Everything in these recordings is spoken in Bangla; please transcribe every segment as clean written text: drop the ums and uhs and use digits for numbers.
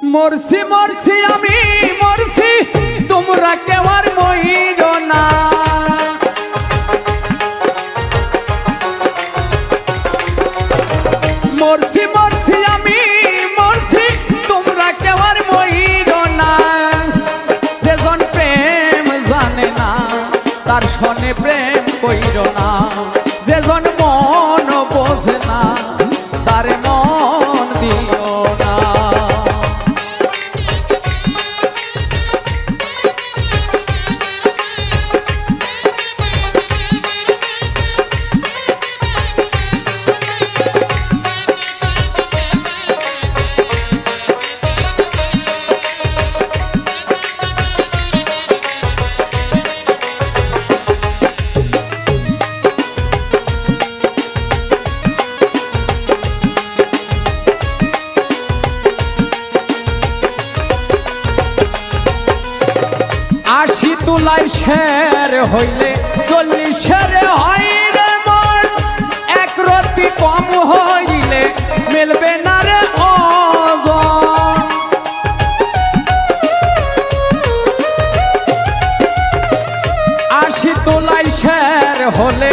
মরছি মরছি আমি মরছি, তোমরা কেউ আর মইর না। মরছি মরছি আমি মরছি, তোমরা কেউ আর মইর না। যেজন প্রেম জানে না তার সনে প্রেম কইর না। যেজন মন বোঝে না তার মন দিও না। আশি তুলাই শের হইলে 40 হয় রে মন। এক রতি কম হইলে মিলবে না রে ওজন। আশি তুলাই শের হলে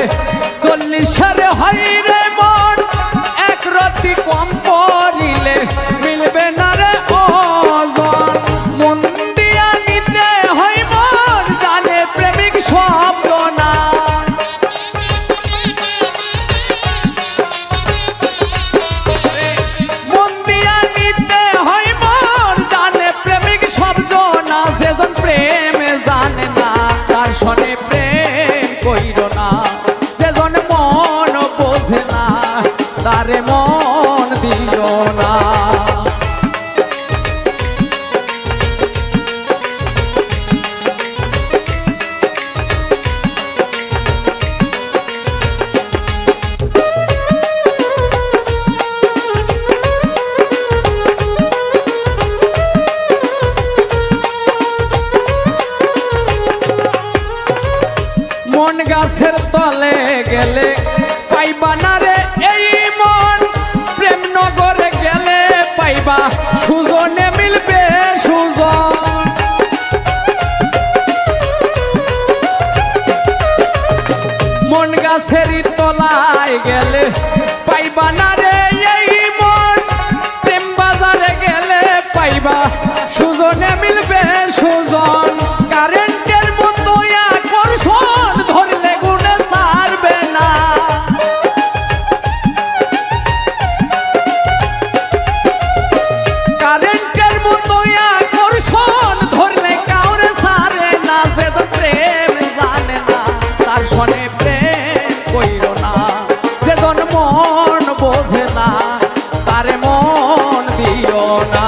40 হয় রে মন। এক রতি কম পড়িলে মিলবে না রে ওজন। মন দিয়া নিতে হয় মন, জানে প্রেমিক শব্দ না। মন দিয়া নিতে হয় মন, জানে প্রেমিক শব্দ না। যেজন প্রেম জানে না তার সনে প্রেম কইর না। যেজন মন বোঝে না তারে মন দিও না। মন গাছের তলে গেলে পাইবা না রে এই মন। প্রেম নগরে গেলে পাইবা সুজনে মিলবে সুজন। মন গাছের তলায় গেলে পাইবা না রে এই মন। প্রেম বাজারে গেলে পাইবা সুজনে মিলবে সুজন। কারেন্টের মতো আকর্ষণ ধরলে গুণে ছাড়বে না। কারেন্টের মতো আকর্ষণ ধরলে কাউরে ছাড়ে না। যেজন প্রেম জানে না তার সনে প্রেম কইর না। যেজন মন বোঝে না তারে মন দিও না।